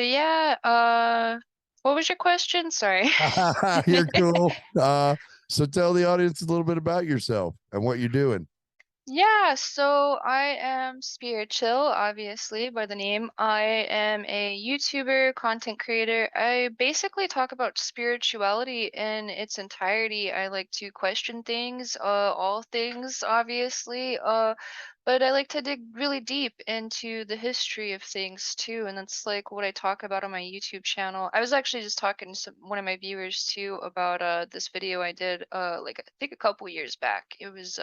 But yeah, what was your question? Sorry. You're cool. So tell the audience a little bit about yourself and what you're doing. Yeah, so I am Spirit Chill, obviously, by the name. I am a YouTuber, content creator. I basically talk about spirituality in its entirety. I like to question things, all things, obviously, but I like to dig really deep into the history of things too, and that's like what I talk about on my YouTube channel. I was actually just talking to one of my viewers too about this video I did like I think a couple years back. It was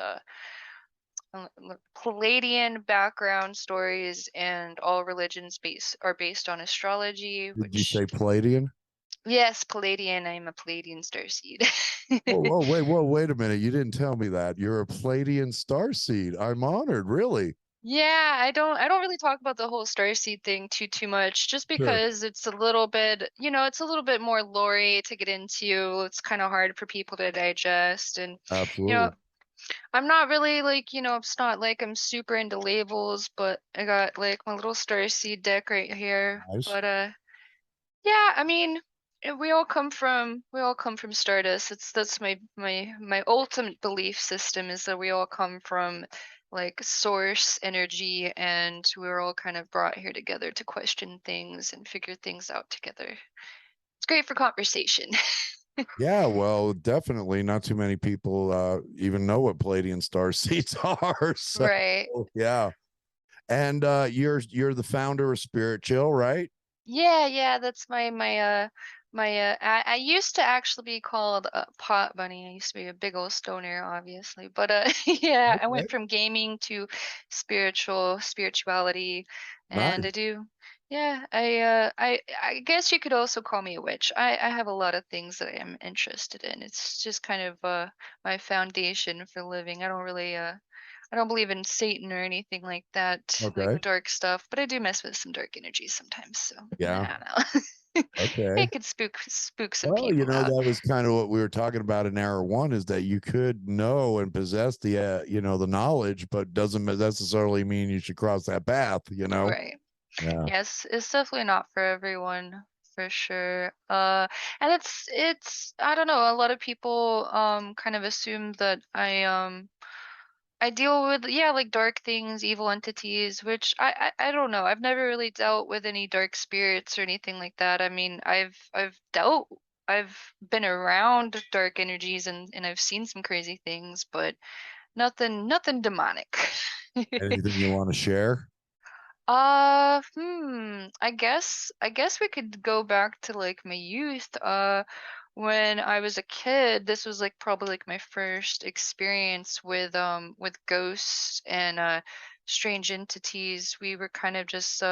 Palladian background stories, and all religions are based on astrology, Did you which say Palladian? yes, Palladian, I'm a Palladian starseed. Wait a minute. You didn't tell me that. You're a Palladian starseed. I'm honored, really. Yeah, I don't really talk about the whole starseed thing too much, just Sure. because it's a little bit, it's a little bit more lore to get into. It's kind of hard for people to digest, and you know Absolutely. I'm not really like, it's not like I'm super into labels, but I got like my little starseed deck right here. Nice. But yeah, I mean, we all come from Stardust. That's my ultimate belief system is that we all come from like source energy, and we're all kind of brought here together to question things and figure things out together. It's great for conversation. Yeah, well, definitely not too many people even know what Palladian starseeds are. So Right. yeah. And you're the founder of Spirit Chill, right? Yeah, yeah, that's I used to actually be called a pot bunny. I used to be a big old stoner, obviously. But yeah, I Okay. went from gaming to spirituality, and Nice. I do. Yeah, I guess you could also call me a witch. I have a lot of things that I am interested in. It's just kind of my foundation for living. I don't believe in Satan or anything like that, like Okay. dark stuff, but I do mess with some dark energies sometimes, so Yeah. I don't know. Okay. It could spook some Well, people out. that was kind of what we were talking about in hour one is that you could know and possess the knowledge, but doesn't necessarily mean you should cross that path. Right. Yeah. Yes, it's definitely not for everyone, for sure. And it's I don't know, a lot of people kind of assume that I deal with, yeah, like dark things, evil entities, which I don't know. I've never really dealt with any dark spirits or anything like that. I mean, I've been around dark energies, and I've seen some crazy things, but nothing demonic. Anything you want to share? I guess we could go back to like my youth. When I was a kid, this was like probably like my first experience with ghosts and strange entities. We were kind of just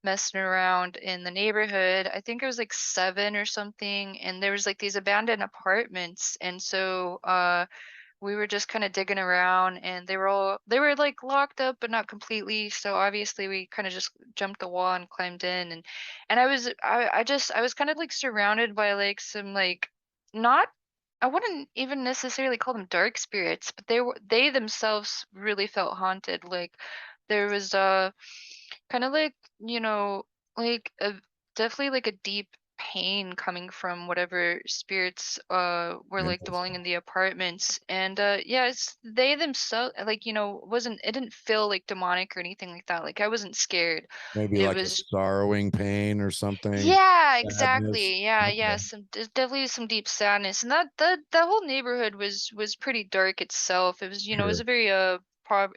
messing around in the neighborhood. I think I was like 7 or something, and there was like these abandoned apartments, and so we were just kind of digging around, and they were like locked up but not completely, so obviously we kind of just jumped the wall and climbed in, and I was kind of like surrounded by like some like not I wouldn't even necessarily call them dark spirits, but they themselves really felt haunted. Like there was kind of like, like a definitely like a deep pain coming from whatever spirits were like dwelling Interesting. in the apartments. And yeah, it's they themselves, like, wasn't it didn't feel like demonic or anything like that. Like I wasn't scared. Maybe It like a was, sorrowing pain or something. yeah, Sadness. exactly. Yeah, yeah. Okay. There's definitely some deep sadness, and that whole neighborhood was pretty dark itself. It was, it was Sure. a very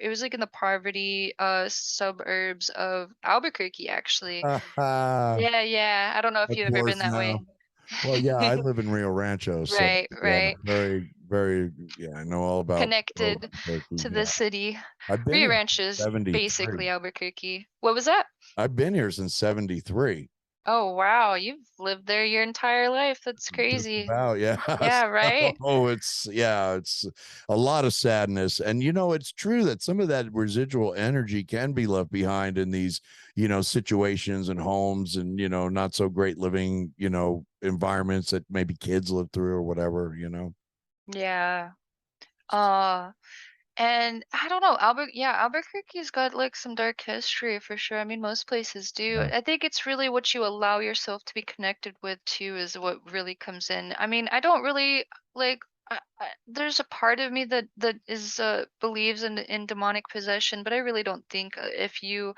it was like in the poverty suburbs of Albuquerque, actually. of Yeah, yeah. I don't know if you've ever been course that now. way. Well, yeah, I live in Rio Rancho, so Right, yeah, right. very, very, yeah, I know all about Connected Albuquerque. to the Yeah, city. I've been Rio here Ranch since is 73. basically Albuquerque. What was that? I've been here since 73. Oh, wow. You've lived there your entire life. That's Just crazy. about, yeah. Yeah, right? So it's a lot of sadness. And it's true that some of that residual energy can be left behind in these, situations and homes and, not so great living, environments that maybe kids live through or whatever. Yeah. Uh, And I don't know, Albuquerque's got like some dark history for sure. I mean, most places do. Yeah, I think it's really what you allow yourself to be connected with too is what really comes in. I mean, I don't really like there's a part of me that is believes in demonic possession, but I really don't think if you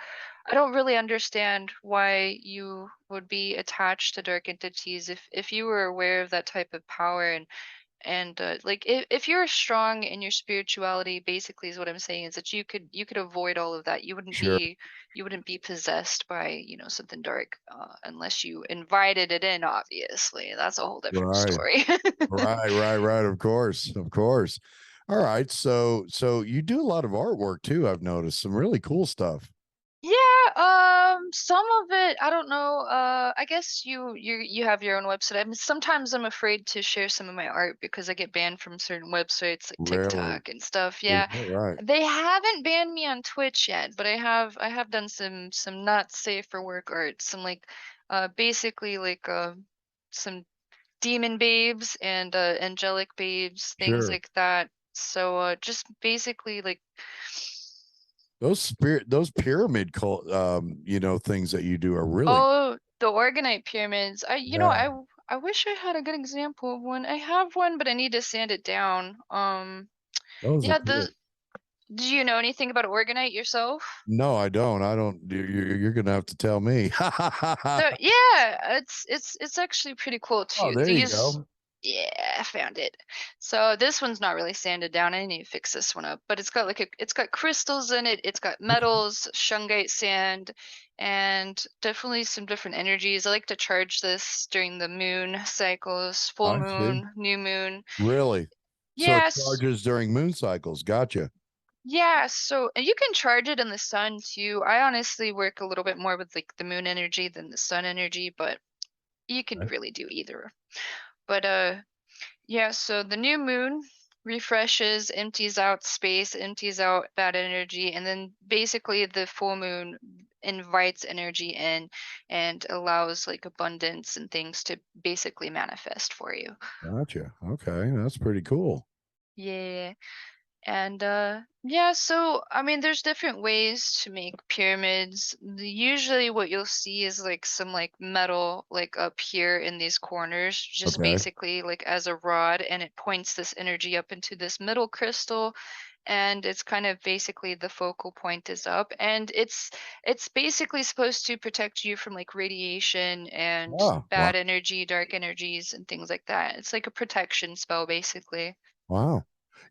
I don't really understand why you would be attached to dark entities if you were aware of that type of power and like if you're strong in your spirituality basically is what I'm saying is that you could avoid all of that. sure. You wouldn't be possessed by something dark unless you invited it in, obviously that's a whole different Right. story. Right, right, right. Of course, of course. All right. So you do a lot of artwork too, I've noticed. Some really cool stuff. Yeah, some of it, I don't know. I guess you have your own website. I mean, sometimes I'm afraid to share some of my art because I get banned from certain websites like Really? TikTok and stuff. Is Yeah. that right? They haven't banned me on Twitch yet, but I have done some not safe for work art, some like basically like some demon babes and angelic babes, things Sure. like that. So just basically like Those pyramid things that you do are really, oh, the Orgonite pyramids. yeah, I wish I had a good example of one. I have one, but I need to sand it down. those are Yeah, cool. the do you know anything about Orgonite yourself? No, I don't. I don't. You're gonna have to tell me. So yeah, it's actually pretty cool Oh, too. there you These go. yeah, I found it. So this one's not really sanded down. I need to fix this one up. But it's got crystals in it, it's got Okay. metals, shungite sand, and definitely some different energies. I like to charge this during the moon cycles, full I see. moon, new moon. Really? So it Yes. charges during moon cycles. Gotcha. Yeah, so and you can charge it in the sun too. I honestly work a little bit more with like the moon energy than the sun energy, but you can Okay. really do either. But yeah, so the new moon refreshes, empties out space, empties out bad energy, and then basically the full moon invites energy in and allows like abundance and things to basically manifest for you. Gotcha. Okay, that's pretty cool. Yeah. And yeah, so I mean there's different ways to make pyramids. Usually what you'll see is like some like metal like up here in these corners, just Okay. basically like as a rod, and it points this energy up into this middle crystal, and it's kind of basically the focal point is up, and it's basically supposed to protect you from like radiation and Oh, wow. bad energy, dark energies and things like that. It's like a protection spell basically. Wow.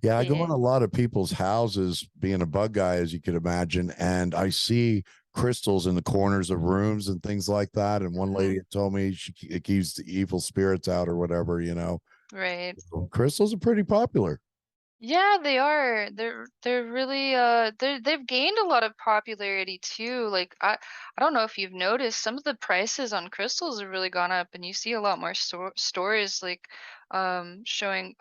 Yeah, I go in Yeah. a lot of people's houses being a bug guy, as you could imagine, and I see crystals in the corners of rooms and things like that. And one lady Mhm. had told me it keeps the evil spirits out or whatever. Right. So crystals are pretty popular. Yeah, they are. They're really they've gained a lot of popularity too. Like I don't know if you've noticed some of the prices on crystals have really gone up, and you see a lot more stores like showing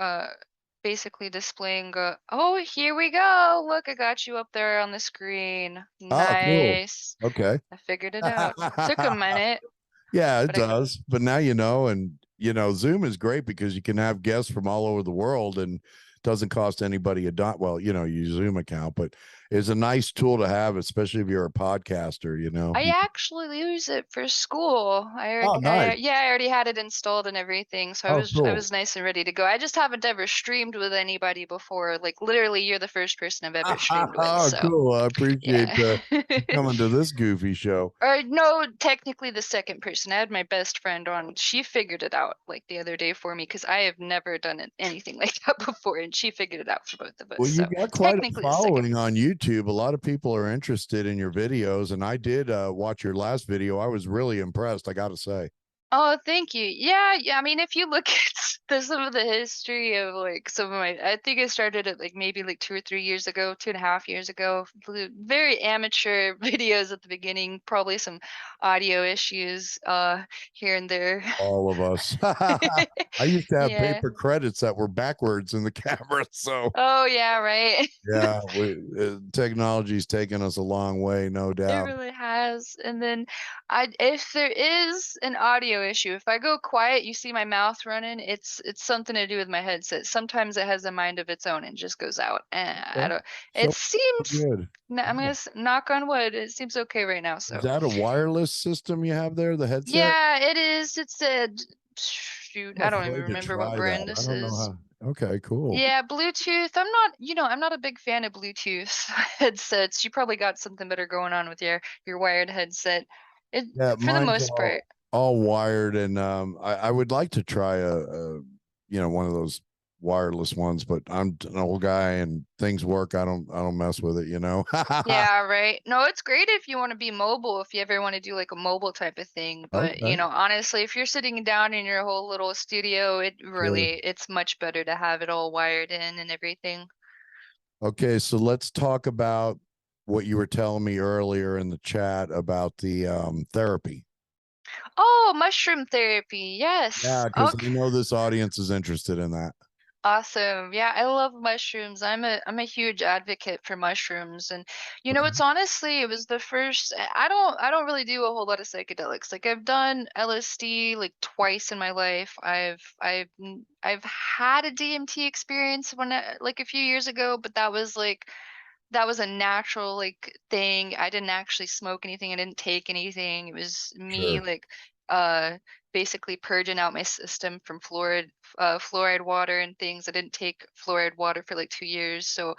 basically displaying oh, here we go. Look, I got you up there on the screen. Oh, cool. Nice. Okay. I figured it out. Took a minute, Yeah, it but I does. But now and Zoom is great because you can have guests from all over the world and doesn't cost anybody a dot. Well, your Zoom account, but it's a nice tool to have, especially if you're a podcaster. I actually use it for school. Oh, nice. Yeah, I already had it installed and everything, so Oh, I cool. was nice and ready to go. I just haven't ever streamed with anybody before. Like literally, you're the first person I've ever streamed with. Oh, So cool. I appreciate yeah. you coming to this goofy show. Or no, technically the second person. I had my best friend on. She figured it out like the other day for me because I have never done anything like that before, and she figured it out for both of us. Well, you So got quite a technically the second following on person. YouTube. A lot of people are interested in your videos, and I did watch your last video. I was really impressed, I got to say. Oh, thank you. Yeah, yeah. I mean, if you look at some of the history of like some of my, I think I started it like maybe like 2 or 3 years ago, 2.5 years ago. Very amateur videos at the beginning, probably some audio issues here and there. All of us. I used to have Yeah. paper credits that were backwards in the camera. So, Oh, yeah, right. yeah, technology's taken us a long way, no It doubt. really has. And then if there is an audio issue, if I go quiet, you see my mouth running, it's it's something to do with my headset. Sometimes it has a mind of its own and just goes out. And I Okay. don't. So It seems. good. I'm gonna Yeah. knock on wood. It seems okay right now. Is So that a wireless system you have there, the headset? yeah, it is. It's a shoot. I'm I don't even afraid to remember what try brand that. I this don't know is. how. Okay, cool. Yeah, Bluetooth. I'm not a big fan of Bluetooth headsets. You probably got something better going on with your wired headset. It Yeah, for the mine's most part. all wired, and I would like to try one of those wireless ones, but I'm an old guy and things work. I don't mess with it, you know. Yeah, right. No, it's great if you want to be mobile, if you ever want to do like a mobile type of thing. But, Okay, honestly, if you're sitting down in your whole little studio, sure. it's much better to have it all wired in and everything. Okay, so let's talk about what you were telling me earlier in the chat about the therapy. Oh, mushroom therapy. Yes. Yeah, because I Okay. know this audience is interested in that. Awesome. Yeah, I love mushrooms. I'm a huge advocate for mushrooms, and Okay. it's honestly it was the first I don't really do a whole lot of psychedelics. Like I've done LSD like twice in my life. I've had a DMT experience like a few years ago, but that was a natural like thing. I didn't actually smoke anything. I didn't take anything. It was me Sure. like uh basically purging out my system from fluoride water and things. I didn't take fluoride water for like 2 years. So,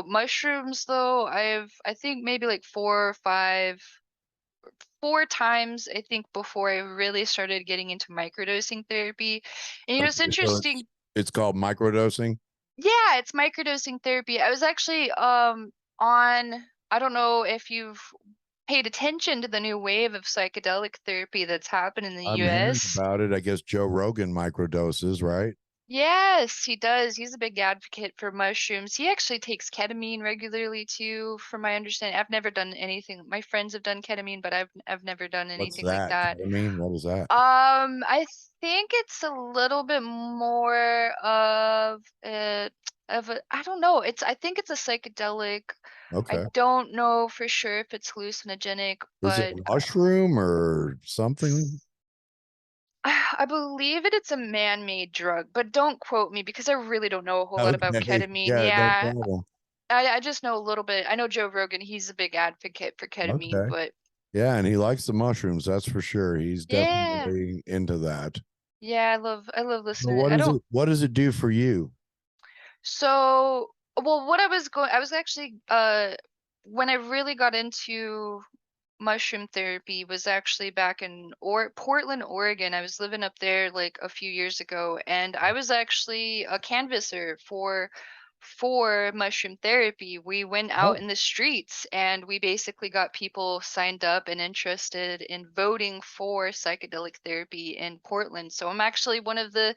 mushrooms though, I think maybe like four times I think before I really started getting into microdosing therapy. And it's Okay, so it's interesting. it's called microdosing. Yeah, it's microdosing therapy. I was actually on I don't know if you've paid attention to the new wave of psychedelic therapy that's happened in the I'm hearing US. about it. I guess Joe Rogan microdoses, right? Yes, he does. He's a big advocate for mushrooms. He actually takes ketamine regularly too, from my understanding. I've never done anything. My friends have done ketamine, but I've never done What's anything like that? that. Ketamine? What is that? I think it's a little bit more of a I don't know. I think it's a psychedelic. I Okay. don't know for sure if it's hallucinogenic, Is it but a mushroom or something? I believe it's a man-made drug, but don't quote me because I really don't know a whole lot about Okay. ketamine. Yeah, no Yeah, problem. I just know a little bit. I know Joe Rogan, he's a big advocate for ketamine, Okay. but Yeah, and he likes the mushrooms, that's for sure. He's yeah. definitely into that. Yeah, I love So listening. what I is don't it what does it do for you? So, well, what I was actually when I really got into mushroom therapy was actually back in or Portland, Oregon. I was living up there like a few years ago, and I was actually a canvasser for mushroom therapy. We went out Oh, in the streets and we basically got people signed up and interested in voting for psychedelic therapy in Portland. So I'm actually one of the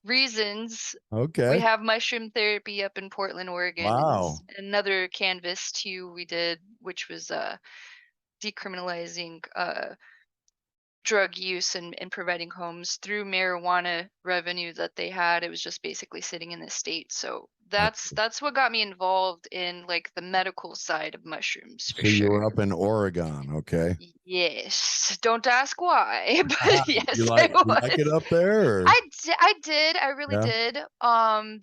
reasons we okay. have mushroom therapy up in Portland, Oregon, and Wow. another canvas too we did, which was decriminalizing drug use and providing homes through marijuana revenue that they had. It was just basically sitting in the state. So that's what got me involved in like the medical side of mushrooms for So you sure. were up in Oregon, okay. Yes. Don't ask why, but yes, I You like it was. up there or I did, I really yeah? did.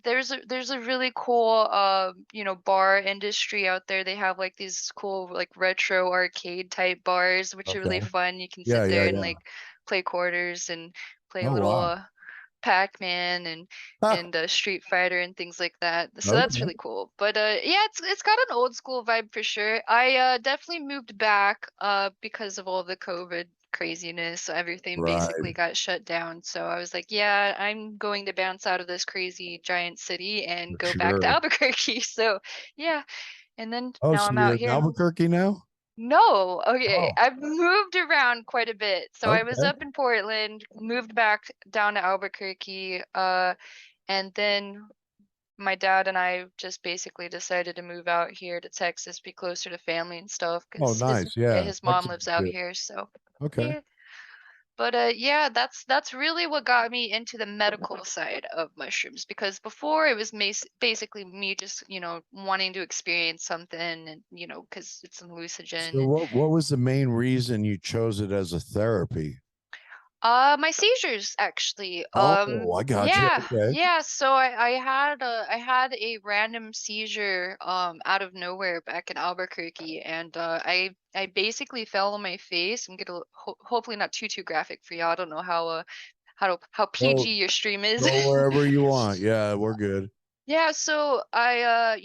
There's a really cool bar industry out there. They have like these cool like retro arcade type bars, which are really Okay. fun. You can Yeah, sit yeah, there and yeah. like play quarters and play Oh little wow. Pac-Man Huh, and Street Fighter and things like that. So that's okay. really cool. But yeah, it's got an old school vibe for sure. I definitely moved back because of all the COVID craziness. Everything basically Right. got shut down. So I was like, yeah, I'm going to bounce out of this crazy giant city and For go back to sure. Albuquerque. So yeah, and then Oh, now so I'm you're out in here. Albuquerque now? No, okay. Oh, I've moved around quite a bit. So I was okay. up in Portland, moved back down to Albuquerque, and then my dad and I just basically decided to move out here to Texas, be closer to family and stuff, Oh, because nice. Yeah. his mom Texas lives is out good. here. So Okay. yeah. But yeah, that's really what got me into the medical side of mushrooms because before it was basically me just, wanting to experience something and, because it's a So hallucinogen. what was the main reason you chose it as a therapy? My seizures actually. Oh, I got you. Yeah, Okay. yeah. So I had a random seizure out of nowhere back in Albuquerque, and I basically fell on my face. I'm gonna hopefully not too graphic for you. I don't know how Go PG your stream is. go wherever you want. Yeah, we're good. Yeah, so I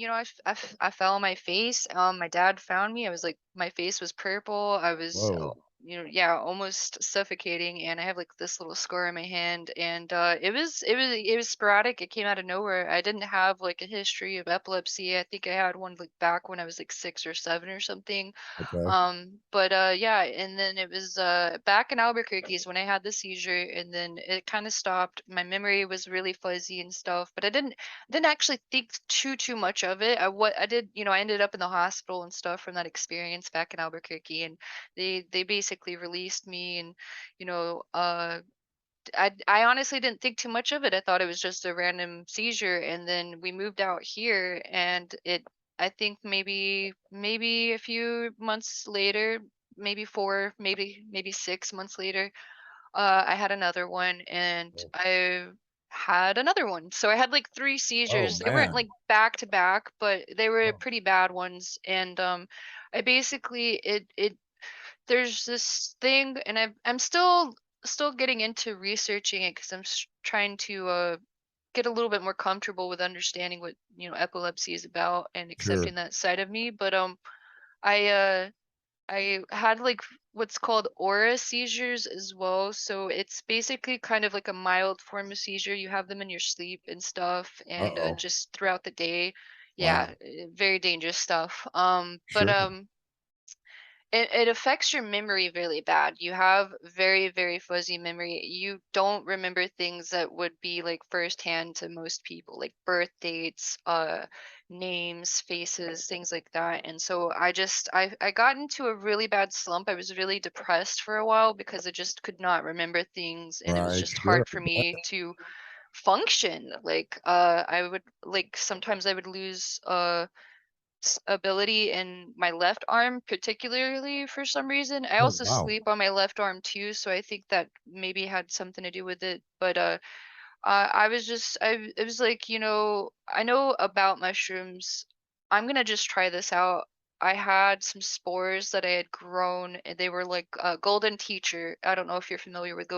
fell on my face. My dad found me. I was like, my face was purple. I was, Whoa. yeah, almost suffocating, and I have like this little scar on my hand, and it was sporadic. It came out of nowhere. I didn't have like a history of epilepsy. I think I had one like back when I was like 6 or 7 or something. Okay. But yeah, and then it was back in Albuquerque is when I had the seizure, and then it kind of stopped. My memory was really fuzzy and stuff, but I didn't actually think too much of it. What I did, I ended up in the hospital and stuff from that experience back in Albuquerque, and they basically released me, and you know, I honestly didn't think too much of it. I thought it was just a random seizure, and then we moved out here, and I think maybe a few months later, maybe 4, maybe 6 months later, I had another one, and I had another one. So I had like 3 Oh seizures. They weren't man. like back to back, but they were Oh, pretty bad ones. And I basically it there's this thing, and I'm still getting into researching it because trying to get a little bit more comfortable with understanding what epilepsy is about and sure. accepting that side of me. But I I had like what's called aura seizures as well. So it's basically kind of like a mild form of seizure. You have them in your sleep and stuff, and Uh-oh. just throughout the day. Yeah, Wow. very dangerous stuff. But Sure. it affects your memory really bad. You have very fuzzy memory. You don't remember things that would be like firsthand to most people, like birth dates, names, faces, things like that. And so I got into a really bad slump. I was really depressed for a while because I just could not remember things, and it was Right. just Sure. hard for me to function. Like I would like sometimes I would lose ability in my left arm, particularly for some reason. I Oh also wow. sleep on my left arm too, so I think that maybe had something to do with it. But I was just, it was like, I know about mushrooms. I'm gonna just try this out. I had some spores that I had grown, and they were like golden teacher. I don't know if you're familiar with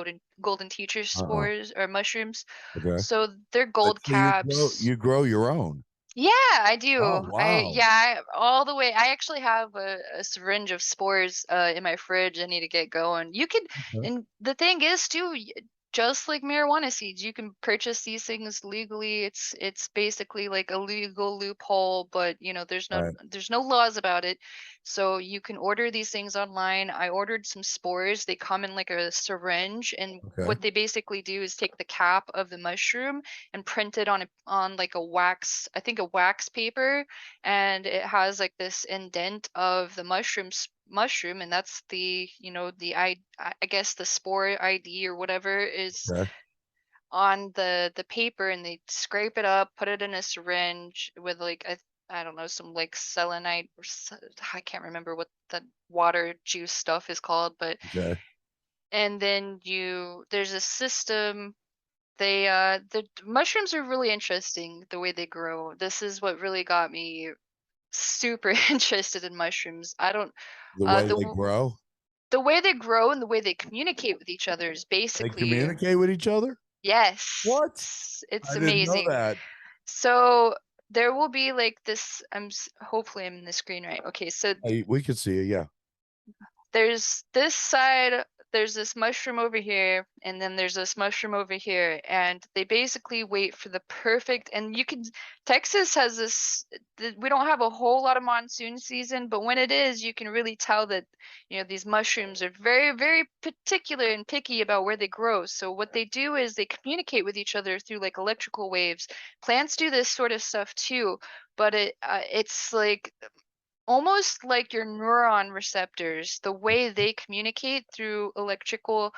golden teacher Uh-uh. spores or mushrooms. Okay. So they're But gold so you grow caps. you grow your own. Yeah, I Oh do. wow. All the way. I actually have a syringe of spores in my fridge. I need to get going. Okay. And the thing is too, just like marijuana seeds, you can purchase these things legally. It's basically like a legal loophole, but Right. there's no laws about it. So you can order these things online. I ordered some spores. They come in like a syringe, and Okay. what they basically do is take the cap of the mushroom and printed on like a wax, I think a wax paper, and it has like this indent of the mushroom, and that's I guess the spore ID or whatever is Okay. on the paper, and they scrape it up, put it in a syringe with like I don't know, some like selenite I can't remember what the water juice stuff is called, but Okay. and then there's a system. The mushrooms are really interesting the way they grow. This is what really got me super interested in mushrooms. I don't The uh way the they w- grow, the way they grow and the way they communicate with each other is they basically communicate with each other? yes. What? It's I didn't know amazing. that. So there will be like this hopefully I'm in the screen right. Okay, so We could see it, yeah. there's this side, there's this mushroom over here, and then there's this mushroom over here, and they basically wait for the perfect. And Texas has we don't have a whole lot of monsoon season, but when it is, you can really tell that these mushrooms are very particular and picky about where they grow. So what they do is they communicate with each other through like electrical waves. Plants do this sort of stuff too, but it's like almost like your neuron receptors, the way they communicate through electrical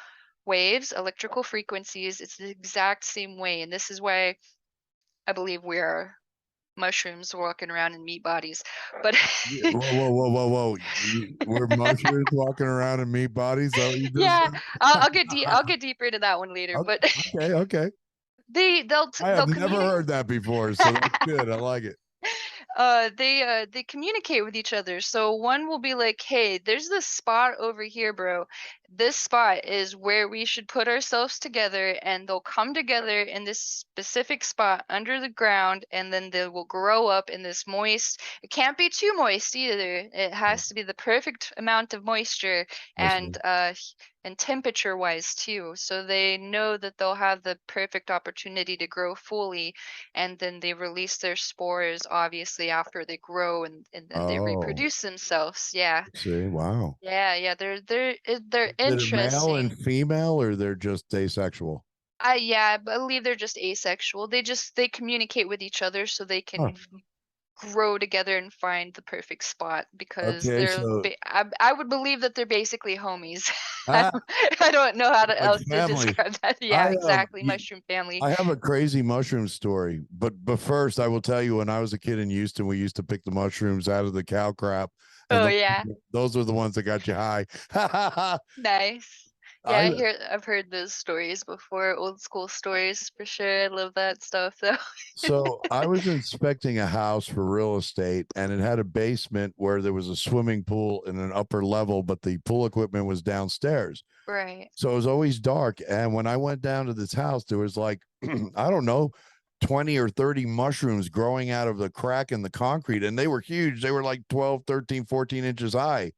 waves, electrical frequencies, it's the exact same way. And this is why I believe we are. mushrooms walking around in meat bodies. But Yeah. Whoa, whoa, whoa, whoa, whoa. We're mushrooms walking around in meat bodies. Is that what you just yeah, said? I'll get deeper into that one later. But Okay, okay. I have they'll never communicate. heard that before, so that's good. I like it. They communicate with each other. So one will be like, "Hey, there's this spot over here, bro. This spot is where we should put ourselves together." And they'll come together in this specific spot under the ground, and then they will grow up in this moist. It can't be too moist either. It Yeah, has to be the perfect amount of moisture I see. and temperature wise too. So they know that they'll have the perfect opportunity to grow fully, and then they release their spores obviously after they grow, and then they Oh, reproduce themselves. Yeah. I see. Wow. Yeah, they're Is it a male and interesting. female, or they're just asexual? I believe they're just asexual. They communicate with each other so they Huh. can grow together and find the perfect spot, because Okay, so I would believe that they're basically homies. ah, I don't know how to like else to family. describe that. I Yeah, exactly. Mushroom family. I have a crazy mushroom story, but first I will tell you when I was a kid in Houston, we used to pick the mushrooms out of the cow crap, and Oh yeah. those were the ones that got you high. Nice. Yeah, I I've heard those stories before, old school stories for sure. I love that stuff though. So I was inspecting a house for real estate, and it had a basement where there was a swimming pool in an upper level, but the pool equipment was downstairs. Right. So it was always dark. And when I went down to this house, there was like, I don't know, 20 or 30 mushrooms growing out of the crack in the concrete. And they were huge. They were like 12, 13, 14 inches high.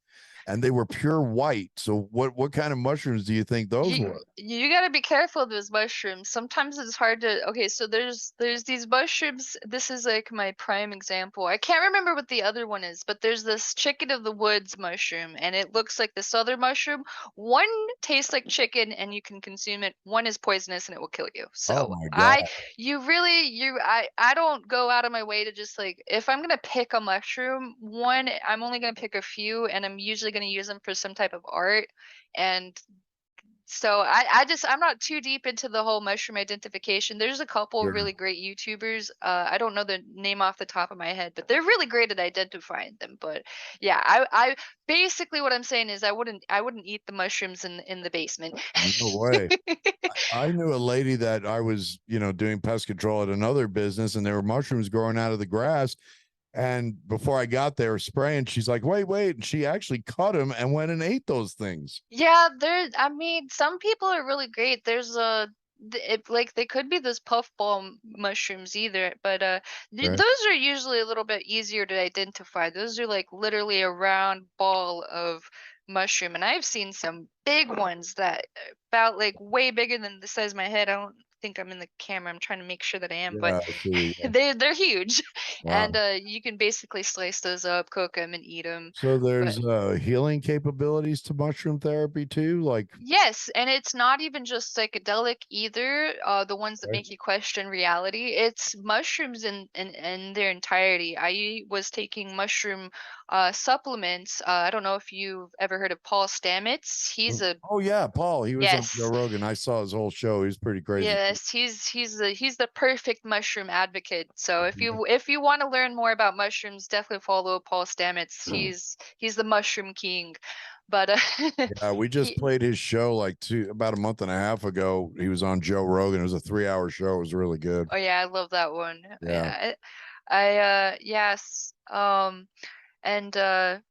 And they were pure white. So what kind of mushrooms do you think those were? You gotta be careful of those mushrooms. Sometimes it's hard to. Okay, so there's these mushrooms. This is like my prime example. I can't remember what the other one is, but there's this chicken of the woods mushroom, and it looks like this other mushroom. One tastes like chicken, and you can consume it. One is poisonous, and it will kill you. Oh So my God. I don't go out of my way to just like, if I'm gonna pick a mushroom, one, I'm only gonna pick a few, and I'm usually gonna use them for some type of art. And so I'm not too deep into the whole mushroom identification. There's a couple Sure. really great YouTubers. I don't know the name off the top of my head, but they're really great at identifying them. But yeah, I basically what I'm saying is I wouldn't eat the mushrooms in the basement. No way. I knew a lady that I was, doing pest control at another business, and there were mushrooms growing out of the grass. And before I got there spraying, she's like, wait, wait. And she actually cut them and went and ate those things. Yeah, I mean, some people are really great. There's a like they could be those puffball mushrooms either, but Right. those are usually a little bit easier to identify. Those are like literally a round ball of mushroom, and I've seen some big ones that about like way bigger than the size of my head. I don't think I'm in the camera. I'm trying to make sure that I am, but Yeah, I see. Yeah. they're huge, and Wow. you can basically slice those up, cook them, and eat them. So But there's healing capabilities to mushroom therapy too. Like, yes, and it's not even just psychedelic either, the ones that okay. make you question reality. It's mushrooms in their entirety. I was taking mushroom supplements. I don't know if you've ever heard of Paul Stamets. He's a Oh yeah, Paul. He was on Joe yes. Rogan. I saw his whole show. He's pretty crazy. Yes, he's the perfect mushroom advocate. So if you want to learn more about mushrooms, definitely follow Paul Stamets. He's the mushroom king. But Yeah, we just he played his show like about a month and a half ago. He was on Joe Rogan. It was a 3 hour show. It was really good. Oh yeah, I love that one. Yeah. Yeah, yes. And I,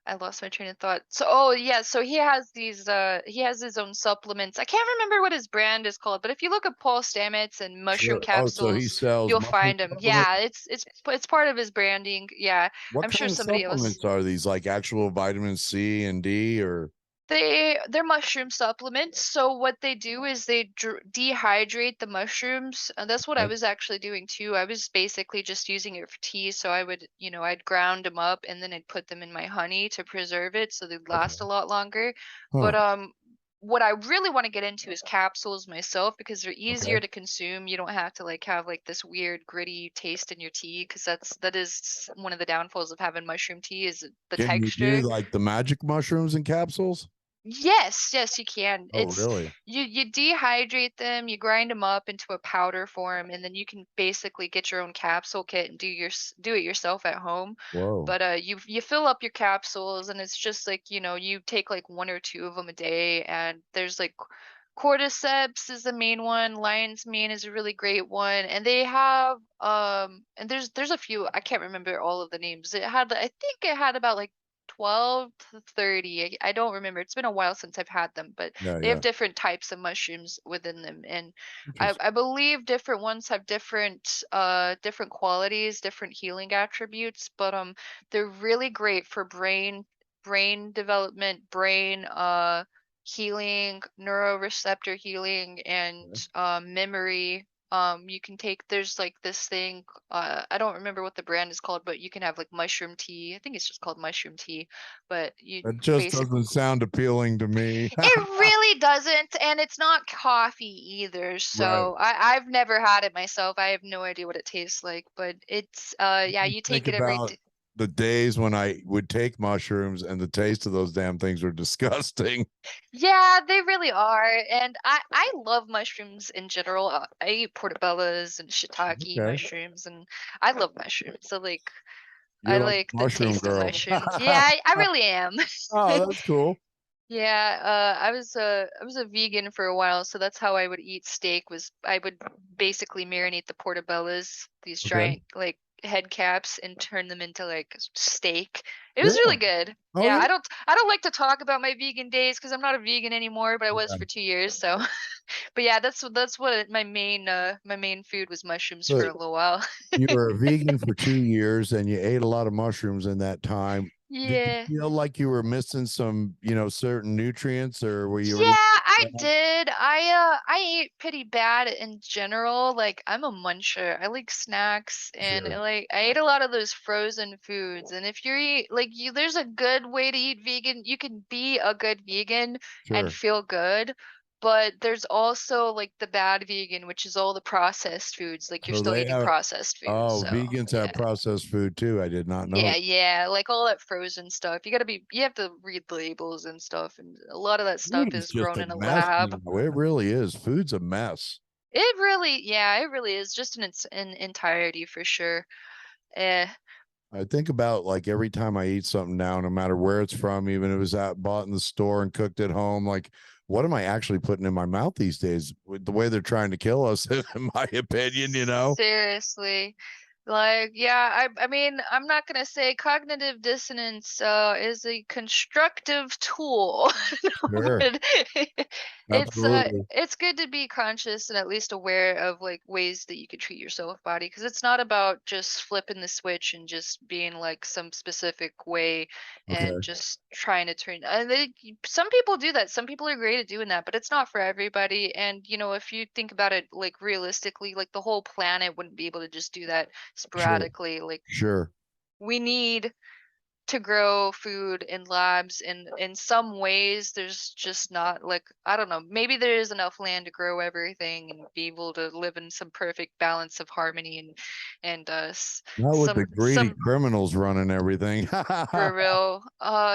I lost my train of thought. So oh yeah, so he has his own supplements. I can't remember what his brand is called, but if you look at Paul Stamets and mushroom Sure. Oh, so he capsules, sells you'll mushroom find him. supplements. Yeah, it's part of his branding. Yeah, What I'm sure kind of somebody else. supplements are these? Like actual vitamin C and D, or They're mushroom supplements. So what they do is they dehydrate the mushrooms. And that's what I okay, was actually doing too. I was basically just using it for tea. So I would, I'd ground them up and then I'd put them in my honey to preserve it so they'd last okay, a lot longer. huh? But what I really want to get into is capsules myself because they're Okay. easier to consume. You don't have to like have like this weird gritty taste in your tea because that is one of the downfalls of having mushroom tea is the Can you do texture. like the magic mushrooms in capsules? Yes, yes, you can. Oh, It's really? you dehydrate them, you grind them up into a powder form, and then you can basically get your own capsule kit and do it yourself at home. Whoa. But you fill up your capsules, and it's just like, you take like one or two of them a day, and there's like cordyceps is the main one, lion's mane is a really great one, and they have and there's a few, I can't remember all of the names. I think it had about like 12 to 30. I don't remember. It's been a while since I've had them, but Yeah, they have yeah. different types of mushrooms within them. And I, Interesting. I believe different ones have different qualities, different healing attributes, but they're really great for brain development, brain healing, neuroreceptor healing, and Okay. memory. You can take there's like this thing, I don't remember what the brand is called, but you can have like mushroom tea. I think it's just called mushroom tea, but you It just basically doesn't sound appealing to me. it really doesn't, and it's not coffee either. Right. So I've never had it myself. I have no idea what it tastes like, but it's yeah, you Think take it every about the days when I would take mushrooms and the taste of those damn things were disgusting. Yeah, they really are, and I love mushrooms in general. I eat portobellas and shiitake Okay. mushrooms, and I love mushrooms. So like, I You're like like a the mushroom taste of girl. mushrooms. Yeah, I really am. Oh, that's cool. Yeah, I was a vegan for a while, so that's how I would eat steak. Was I would basically marinate the portobellas, these Okay. giant like head caps, and turn them into like steak. It was Yeah. really good. Oh, Yeah, yeah. I don't like to talk about my vegan days because I'm not a vegan anymore, but I was Yeah. for 2 years. So, but yeah, that's what my main food was mushrooms for So a little while. you were a vegan for 2 years and you ate a lot of mushrooms in that time. Did you Yeah. feel like you were missing some, certain nutrients or were you a Yeah, little I bad? did. I ate pretty bad in general. Like I'm a muncher. I like snacks and Sure. I ate a lot of those frozen foods. And if you eat like you there's a good way to eat vegan. You can be a good vegan and Sure. feel good. But there's also like the bad vegan, which is all the processed foods. Like you're So still they eating have, processed foods. oh, So vegans have yeah. processed food too. I did not know. Yeah, yeah, like all that frozen stuff. You have to read the labels and stuff, and a lot of that Food stuff is is just grown a in a mess lab. now. It really is. Food's a mess. It really is just in its in entirety for sure. Eh, I think about like every time I eat something now, no matter where it's from, even if it was out bought in the store and cooked at home, like what am I actually putting in my mouth these days with the way they're trying to kill us, in my opinion. seriously. Like, yeah, I mean, I'm not gonna say cognitive dissonance is a constructive tool, Sure. but Absolutely. it's good to be conscious and at least aware of like ways that you could treat your self body because it's not about just flipping the switch and just being like some specific way and Okay. just trying to turn. Some people do that. Some people are great at doing that, but it's not for everybody. And if you think about it like realistically, like the whole planet wouldn't be able to just do that Sure. sporadically. Like Sure. we need to grow food in labs, and in some ways there's just not like I don't know, maybe there is enough land to grow everything and be able to live in some perfect balance of harmony and Not with the greedy some criminals running everything. for real.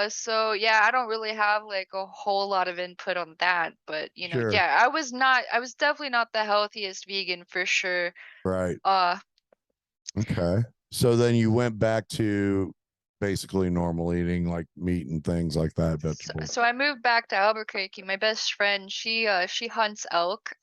So yeah, I don't really have like a whole lot of input on that, but Sure. yeah, I was definitely not the healthiest vegan for sure. Right. Uh Okay. So then you went back to basically normal eating, like meat and things like that, vegetables. So I moved back to Albuquerque. My best friend, she hunts elk.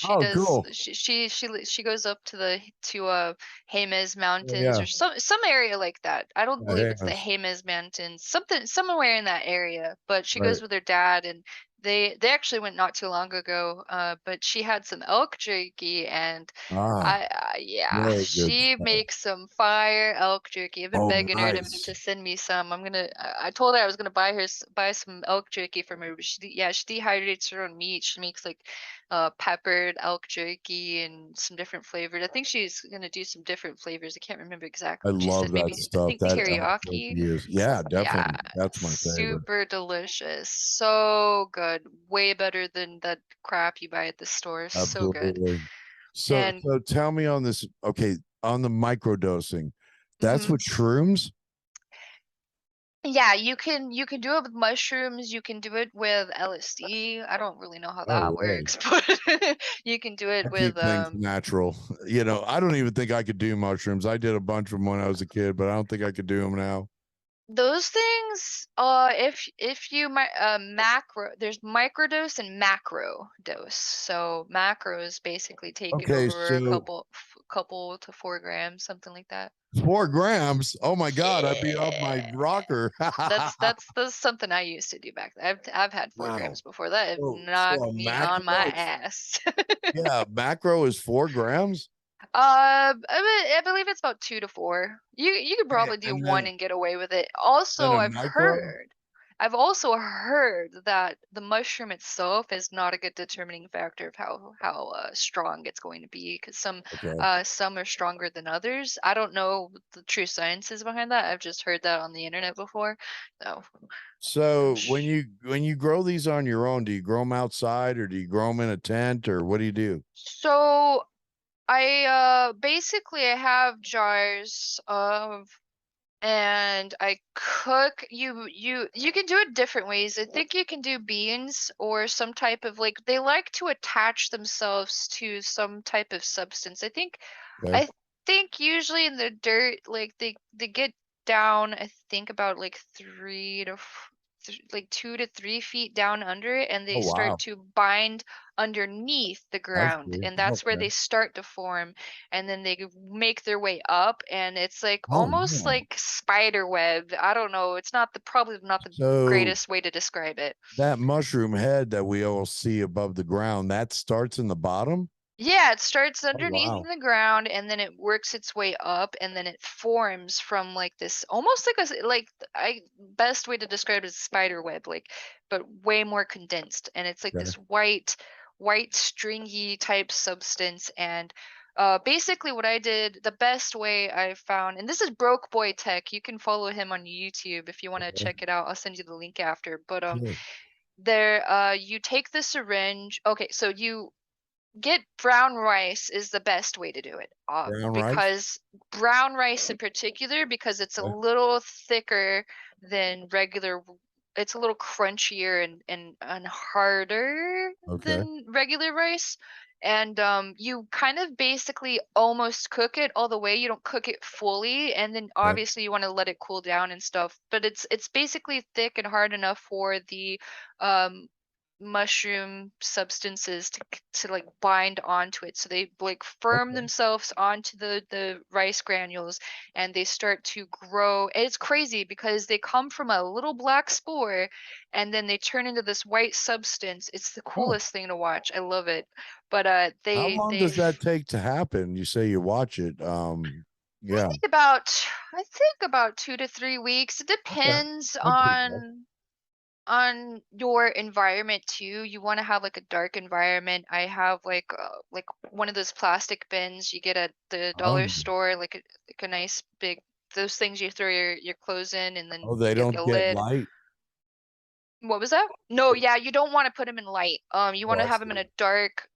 Oh, cool. She goes up to the to Jemez Oh, Mountains yeah. or some area like that. I don't Yeah, believe it's the Hannah's. Jemez Mountains. Somewhere in that area. But she Right. goes with her dad, and they actually went not too long ago. But she had some elk jerky, and Ah, yeah, very good she stuff. makes some fire elk jerky. I've been Oh, begging her to nice. send me some. I told her I was gonna buy some elk jerky from her. But yeah, she dehydrates her own meat. She makes like peppered elk jerky and some different flavors. I think she's gonna do some different flavors. I can't remember I exactly what she said. love that Maybe I stuff. think That elk teriyaki. jerky is, yeah, Yeah, definitely. That's my favorite. super delicious. So good. Way better than that crap you buy at the store. So good. Absolutely. So, And so tell me on this. Okay, on the microdosing, that's mhm. what shrooms. Yeah, you can do it with mushrooms, you can do it with LSD. I don't really know how that Oh, really? works, but you can do it I with keep things natural. I don't even think I could do mushrooms. I did a bunch of them when I was a kid, but I don't think I could do them now. those things. If you macro, there's microdose and macro dose. So macro is basically taken Okay, over a so couple to 4 grams, something like that. 4 grams. Oh my God, I'd be off my Yeah. rocker. That's something I used to do back then. I've had 4 Wow. grams before. That have So knocked a me on my macro is, ass. yeah, macro is 4 grams. I believe it's about 2 to 4. You could Okay, probably do and 1 then and get away with it. then Also, a micro. I've also heard that the mushroom itself is not a good determining factor of how strong it's going to be, because Okay. some are stronger than others. I don't know what the true sciences behind that. I've just heard that on the internet before. So, I'm So when sh you grow these on your own, do you grow them outside or do you grow them in a tent or what do you do? so basically I have jars of and I cook. You can do it different ways. I think you can do beans or some type of, like, they like to attach themselves to some type of substance. Okay. I think usually in the dirt, like they get down, I think about like like 2 to 3 feet down under it, and Oh they start wow. to bind underneath the I ground, see. and that's where Okay. they start to form, and then they make their way up, and it's like Oh almost yeah. like spider web. I don't know. It's not the probably not the So greatest way to describe it. that mushroom head that we all see above the ground, that starts in the bottom? Yeah, it starts Oh underneath in wow. the ground, and then it works its way up, and then it forms from like this almost like I best way to describe it is spider web, like, but way more condensed, and it's like Okay. this white stringy type substance. And basically what I did, the best way I found, and this is Broke Boy Tech. You can follow him on YouTube if you want to Okay. check it out. I'll send you the link after. But Sure. there you take the syringe. Okay, so you get brown rice is the best way to do it, Brown rice? because brown rice in particular, because it's a Okay. little thicker than it's a little crunchier and harder Okay. than regular rice. And you kind of basically almost cook it all the way. You don't cook it fully, and then Okay. obviously you want to let it cool down and stuff. But it's basically thick and hard enough for the um mushroom substances to like bind onto it, so they like firm Okay. themselves onto the rice granules, and they start to grow. And it's crazy because they come from a little black spore, and then they turn into this white substance. It's the Oh, coolest thing to watch. I love it. But how long does that take to happen? You say you watch it. I Yeah. think about I think about 2 to 3 weeks. It Okay. depends Not too bad. on your environment too. You want to have like a dark environment. I have like one of those plastic bins you get at the dollar Oh, store, like a nice big, those things you throw your clothes in, and then oh, you they get like a don't get lid. light. What was that? No, yeah, you don't want to put them in light. You want Oh, to I have them in see. a dark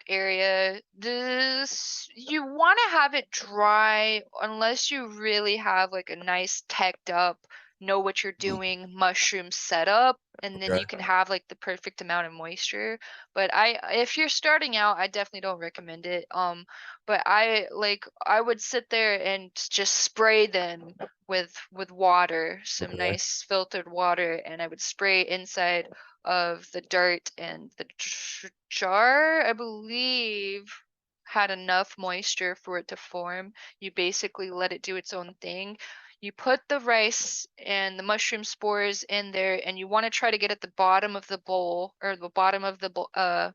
area. This You want to have it dry unless you really have like a nice teched up, know what you're Hmm. doing mushroom setup, and then Okay. you can have like the perfect amount of moisture. But if you're starting out, I definitely don't recommend it. But I would sit there and just spray them with water, some Okay. nice filtered water, and I would spray inside of the dirt, and the jar, I believe, had enough moisture for it to form. You basically let it do its own thing. You put the rice and the mushroom spores in there, and you want to try to get at the bottom of the bowl, or the bottom of the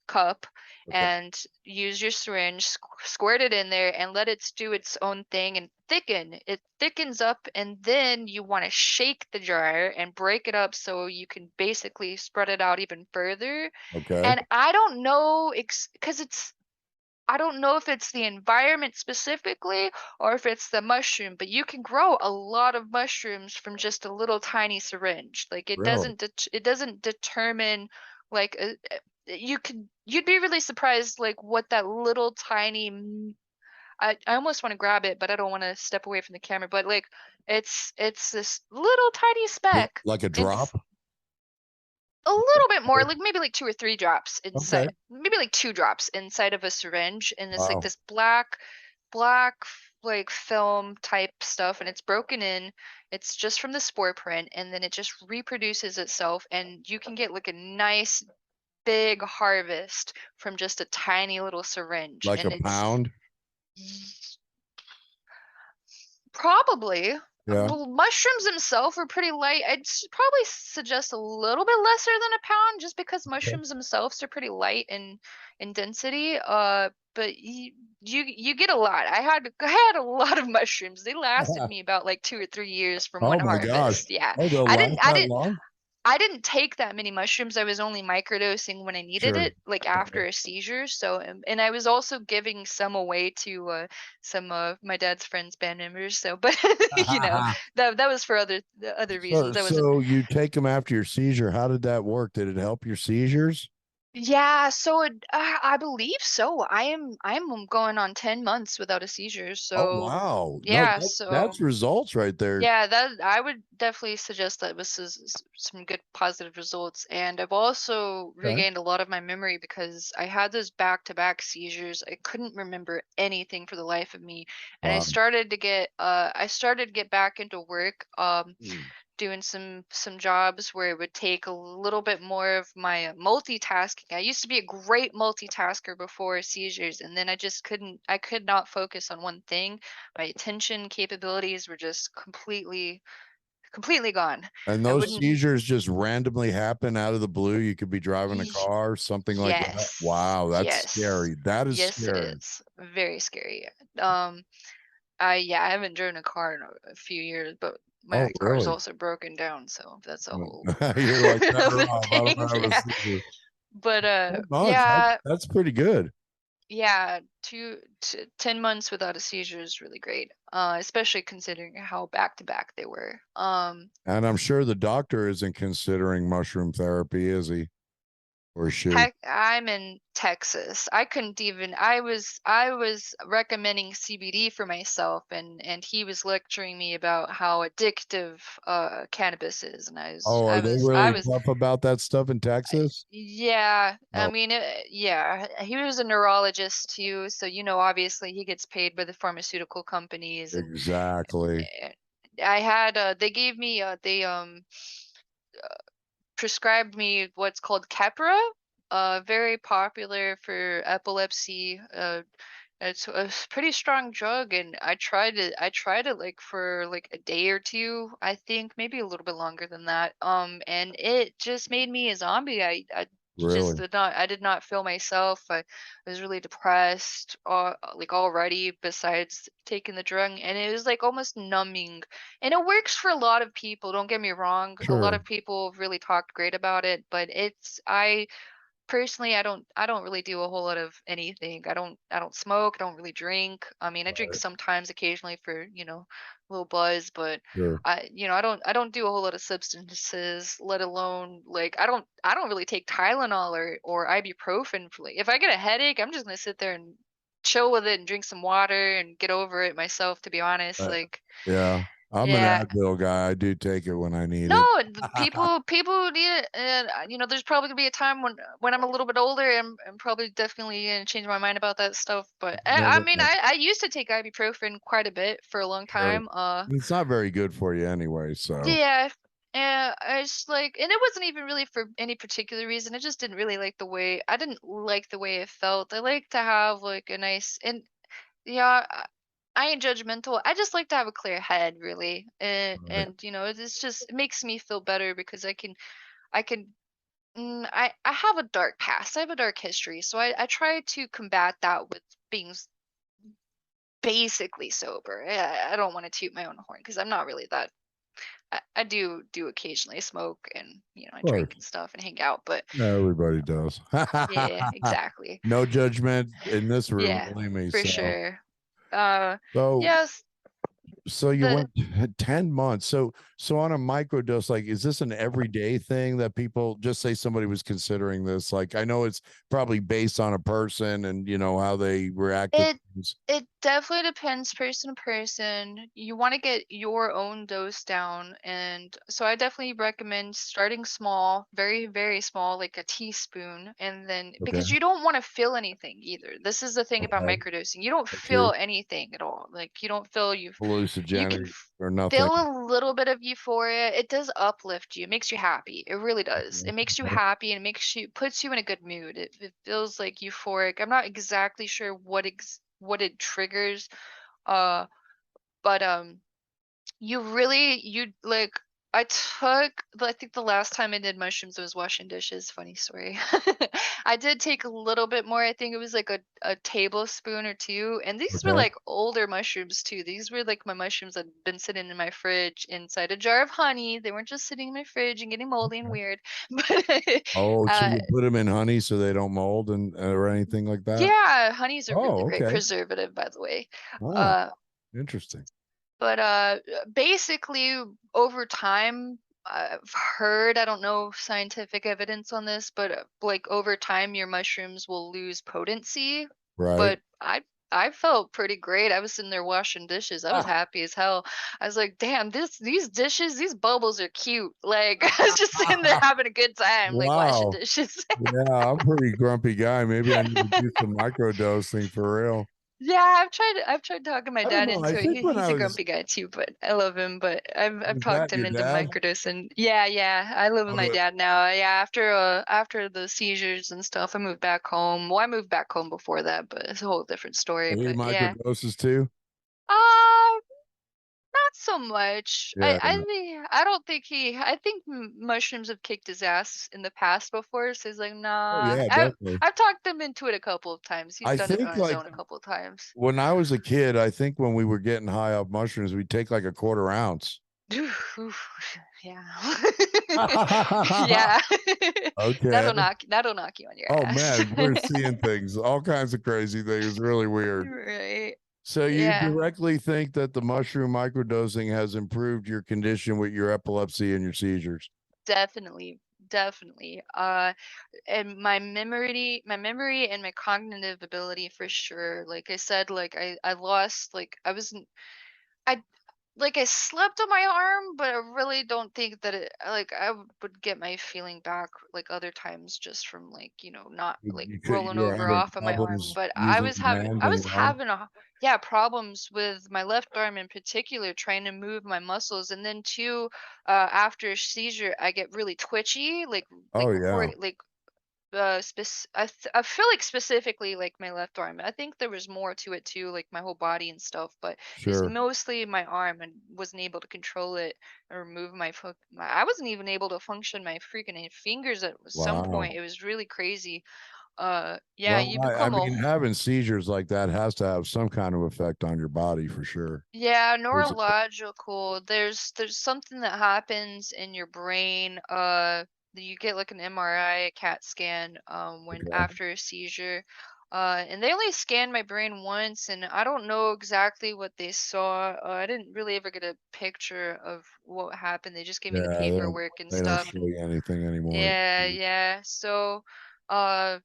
cup, Okay. and use your syringe, squirt it in there, and let it do its own thing and thicken. It thickens up, and then you want to shake the jar and break it up so you can basically spread it out even further. Okay. And I don't know, because I don't know if it's the environment specifically or if it's the mushroom, but you can grow a lot of mushrooms from just a little tiny syringe. Like, Really? it doesn't determine, like, you'd be really surprised like what that little tiny I almost want to grab it, but I don't want to step away from the camera. But like, it's this little tiny speck. Like a It's drop? a little bit more, like maybe like 2 or 3 drops Okay. inside, maybe like 2 drops inside of a syringe, and it's like Wow. this like film type stuff, and it's broken in. It's just from the spore print, and then it just reproduces itself, and you can get like a nice big harvest from just a tiny little syringe, Like a and it's pound? probably. Yeah. Well, mushrooms themselves are pretty light. Probably suggest a little bit lesser than a pound, just because Okay. mushrooms themselves are pretty light in density. But you get a lot. I had a lot of mushrooms. They lasted me about like 2 or 3 years from Oh one my gosh. harvest. Yeah, Oh, they'll I last didn't I that didn't long? I didn't take that many mushrooms. I was only microdosing when I needed Sure. it, like Okay. after a seizure. So, and I was also giving some away to some of my dad's friends' band members. So, but that was for the other So, reasons. I wasn't. you take them after your seizure. How did that work? Did it help your seizures? Yeah, so I believe so. I'm going on 10 months without a seizure. Oh, So, wow. No, yeah, so that's results right there. yeah, that I would definitely suggest that this is some good positive results. And I've also Okay. regained a lot of my memory because I had those back-to-back seizures. I couldn't remember anything for the life of me. And Wow. I started to get back into work, Hmm. doing some jobs where it would take a little bit more of my multitasking. I used to be a great multitasker before seizures, and then I could not focus on one thing. My attention capabilities were just completely gone. And I those wouldn't seizures just randomly happen out of the blue. You could be driving a y- car, something like that. yes, Wow, that's yes. scary. That is Yes, it scary. is. Very scary. Um I haven't driven a car in a few years, but my Oh, car is really? also broken down, so that's a whole You're like better other off. I don't thing. have a Yeah. seizure. But 10 months. yeah, That's pretty good. yeah, 10 months without a seizure is really great. Especially considering how back to back they were. And I'm sure the doctor isn't considering mushroom therapy, is he or she? Heck, I'm in Texas. I couldn't even I was recommending CBD for myself, and he was lecturing me about how addictive cannabis is, and Oh, are they I really was tough about that stuff in Texas? yeah, I Oh, mean yeah, he was a neurologist too, so obviously he gets paid by the pharmaceutical companies, and exactly. eh, I had they gave me prescribed me what's called Keppra, very popular for epilepsy. It's a pretty strong drug, and I tried it like for like a day or two, I think, maybe a little bit longer than that. And it just made me a zombie. I just Really? did not feel myself. I was really depressed, like already. Besides taking the drug, and it was like almost numbing. And it works for a lot of people. Don't get me wrong. A lot Sure. of people have really talked great about it, but I personally, I don't really do a whole lot of anything. I don't smoke, I don't really drink. I mean, I drink Right. sometimes occasionally for, a little buzz, but Sure. I don't do a whole lot of substances, let alone like I don't really take Tylenol or ibuprofen for like if I get a headache, I'm just gonna sit there and chill with it and drink some water and get over it myself, to be honest. Uh, Like, yeah. I'm an yeah. Advil guy. I do take it when I need No, it. the people need it, and there's probably gonna be a time when I'm a little bit older, and probably definitely gonna change my mind about that stuff. But I Never mean, know. I used to take ibuprofen quite a bit for a long Sure. time. It's not very good for you anyway. So, Yeah, and I just like, and it wasn't even really for any particular reason. I just didn't really like the way I didn't like the way it felt. I like to have like a nice and yeah. I ain't judgmental. I just like to have a clear head, really, right. and it's just it makes me feel better because I can I have a dark past. I have a dark history. So I try to combat that with being basically sober. I don't want to toot my own horn because I'm not really that. I do occasionally smoke and I Of drink course. and stuff and hang out, but Everybody does. yeah, exactly. No judgment in this room, Yeah, believe me. for So, sure. Uh so, yes, you the went 10 months. So on a microdose, like, is this an everyday thing that people just say somebody was considering this? Like, I know it's probably based on a person and how they react to it It definitely depends person to person. You wanna get your own dose down, and so I definitely recommend starting small, very, very small, like a teaspoon, and then Okay. because you don't wanna feel anything either. This is the thing about Okay. microdosing. You don't That's true. feel anything at all. Like, you don't feel you can Hallucinogenic or feel nothing. a little bit of euphoria. It does uplift you. It makes you happy. It really does. Okay. It makes you Okay. happy and puts you in a good mood. It feels like euphoric. I'm not exactly sure what it triggers. Uh, but you like I think the last time I did mushrooms was washing dishes, funny story. I did take a little bit more, I think it was like a tablespoon or 2, and these were Okay. like older mushrooms too. These were like my mushrooms that had been sitting in my fridge inside a jar of honey. They weren't just sitting in my fridge and getting moldy and Okay. weird. But Oh, so uh you put them in honey so they don't mold and or anything like that? yeah, honey's a really Oh, great okay. preservative, by the way. Oh, Uh interesting. But, basically, over time, I've heard, I don't know scientific evidence on this, but, like, over time, your mushrooms will lose potency, Right. but I felt pretty great. I was sitting there washing dishes. I was Ah. happy as hell. I was like, "Damn, these dishes, these bubbles are cute." Like, I was just sitting there having a good time, like, washing Wow. dishes. Yeah, I'm a pretty grumpy guy. Maybe I need to do some microdosing for real. Yeah, I've tried talking my I don't dad know. I into it. think when He's I a was grumpy guy too, but I love him. But I've was talked that him your into dad? microdosing. Yeah, yeah. I live with Oh, my the dad now. Yeah, after the seizures and stuff, I moved back home. Well, I moved back home before that, but it's a whole different story. he But yeah. microdoses too? Uh, not so much. Yeah. I don't think I think mushrooms have kicked his ass in the past before. So he's like, Oh nah. yeah, definitely. I've talked him into it a couple of times. He's I done it think on his like own a couple of times. when I was a kid, I think when we were getting high off mushrooms, we'd take like a quarter ounce. Oof, yeah. Yeah. Okay. That'll knock you on your Oh ass. man, we're seeing things, all kinds of crazy things. Really weird. Right. So you Yeah. directly think that the mushroom microdosing has improved your condition with your epilepsy and your seizures? Definitely. Definitely. And my memory and my cognitive ability for sure. Like I said, like I lost like I wasn't I like I slept on my arm, but I really don't think that would get my feeling back like other times just from like, not like rolling You were over having off of my arm. problems But using your hands I and was your arm? having yeah, problems with my left arm in particular, trying to move my muscles. And then too, after a seizure, I get really twitchy, Oh yeah, I feel like specifically like my left arm. I think there was more to it too, like my whole body and stuff, but it's sure. mostly my arm and wasn't able to control it or move I wasn't even able to function my freaking fingers at some Wow. point. It was really crazy. Yeah, Well, you I become mean, having seizures like that has to have some kind of effect on your body for sure. yeah, Physical. neurological. There's something that happens in your brain. You get like an MRI, a CAT scan, when Okay. after a seizure. And they only scanned my brain once, and I don't know exactly what they saw. I didn't really ever get a picture of what happened. They just gave me the Yeah, paperwork and they don't stuff. show you anything anymore. Yeah, yeah. So, uh,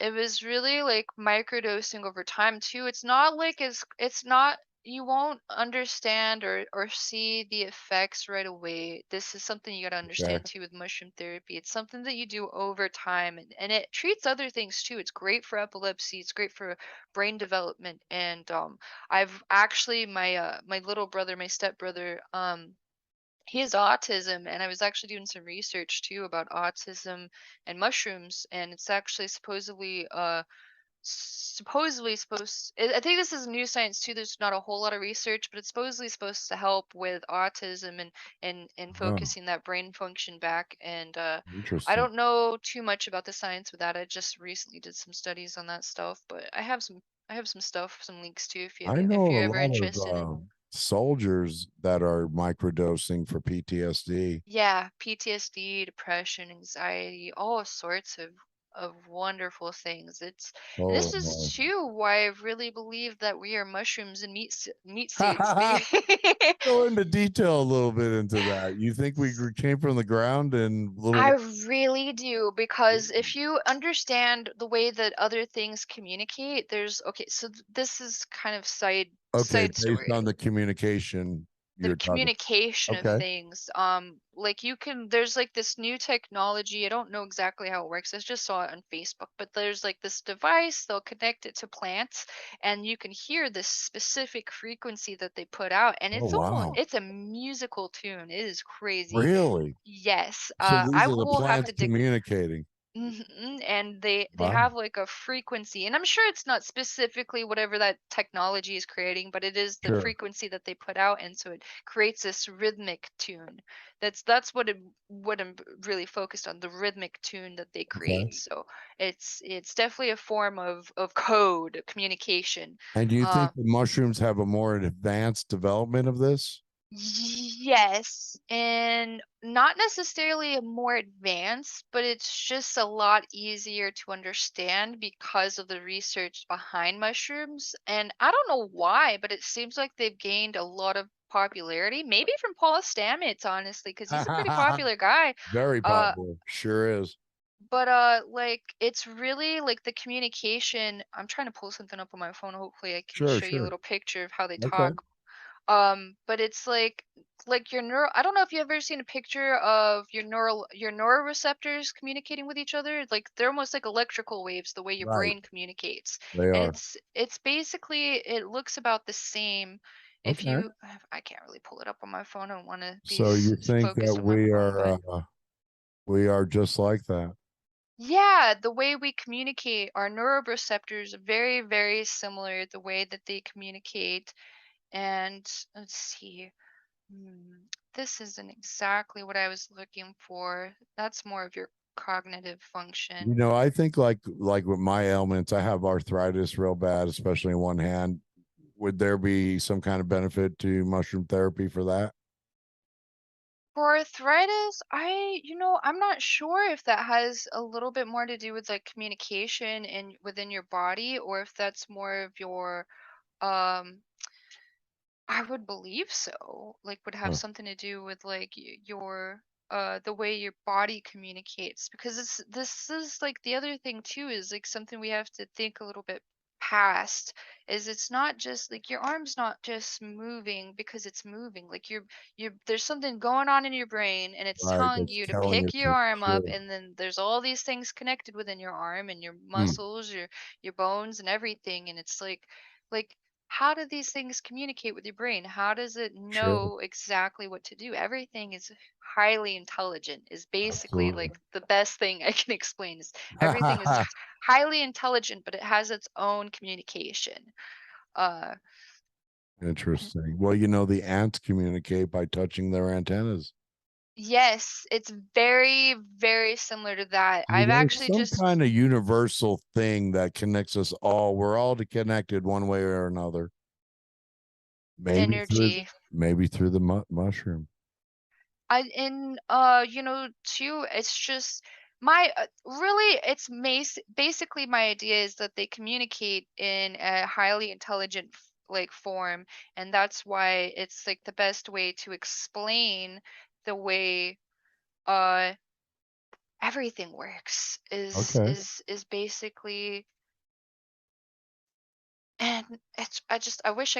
it was really, like, microdosing over time too. It's not you won't understand or see the effects right away. This is something you gotta Okay. understand too with mushroom therapy. It's something that you do over time, and it treats other things too. It's great for epilepsy, it's great for brain development, and, I've actually my little brother, my stepbrother, he has autism, and I was actually doing some research too about autism and mushrooms, and it's actually supposedly supposed I think this is new science too. There's not a whole lot of research, but it's supposedly supposed to help with autism and Oh, focusing that brain function back. And I interesting. don't know too much about the science with that. I just recently did some studies on that stuff, but I have some stuff, some links too I if know you're a ever lot of interested in. soldiers that are microdosing for PTSD. Yeah, PTSD, depression, anxiety, all sorts of. of wonderful things. It's and Oh, this is no. too why I really believe that we are mushrooms and meat suits. The Go into detail a little bit into that. You think we came from the ground and I little. really do because if you understand the way that other things communicate, there's okay, so this is kind of Okay, side based story. on the communication The you're talking. communication of Okay. things, like you can there's like this new technology. I don't know exactly how it works. I just saw it on Facebook, but there's like this device, they'll connect it to plants and you can hear this specific frequency that they put out, and Oh, wow. it's a musical tune. It is crazy. Really? Yes, So I these are the will have plants to dig. communicating. And they Wow. have like a frequency, and I'm sure it's not specifically whatever that technology is creating, but it is the Sure. frequency that they put out, and so it creates this rhythmic tune. That's what I'm really focused on, the rhythmic tune that they create. Okay. So it's definitely a form of code communication. And do you Uh, think the mushrooms have a more advanced development of this? Yes, and not necessarily more advanced, but it's just a lot easier to understand because of the research behind mushrooms. And I don't know why, but it seems like they've gained a lot of popularity, maybe from Paul Stamets, honestly, because he's a pretty popular guy. Very Uh, popular. Sure is. but like it's really like the communication. I'm trying to pull something up on my phone. Hopefully, I can Sure, show you a sure. little picture of how they Okay. talk. But it's like your neural I don't know if you've ever seen a picture of your neuroreceptors communicating with each other. Like they're almost like electrical waves the way your Right. brain communicates. They And are. it's basically it looks about the same if Okay. you I can't really pull it up on my phone. I want to be So you think that focused on my phone, but we are just like that? yeah, the way we communicate, our neuroreceptors are very, very similar the way that they communicate. And let's see. This isn't exactly what I was looking for. That's more of your cognitive You function. know, I think like with my ailments, I have arthritis real bad, especially in one hand. Would there be some kind of benefit to mushroom therapy for that? For arthritis, I'm not sure if that has a little bit more to do with like communication and within your body, or if that's more of your um I would believe so. Like, would have Huh. something to do with like your the way your body communicates, because this is like the other thing too is like something we have to think a little bit past is it's not just like your arm's not just moving because it's moving. Like you're there's something going on in your brain and it's Right. telling That's you to telling you pick your to. arm up, Sure. and then there's all these things connected within your arm and your Hmm. muscles, your bones and everything, and it's like how do these things communicate with your brain? How does it Sure. know exactly what to do? Everything is highly intelligent, is basically Absolutely. like the best thing I can explain is everything is highly intelligent, but it has its own communication. Uh, Interesting. Well, you know, the ants communicate by touching their antennas. yes, it's very, very similar to that. I've There's actually some just kind of universal thing that connects us all. We're all connected one way or another. Maybe through energy. maybe through the mushroom. Too, it's just my really it's basically my idea is that they communicate in a highly intelligent like form, and that's why it's like the best way to explain the way uh everything works Okay. is basically. And I wish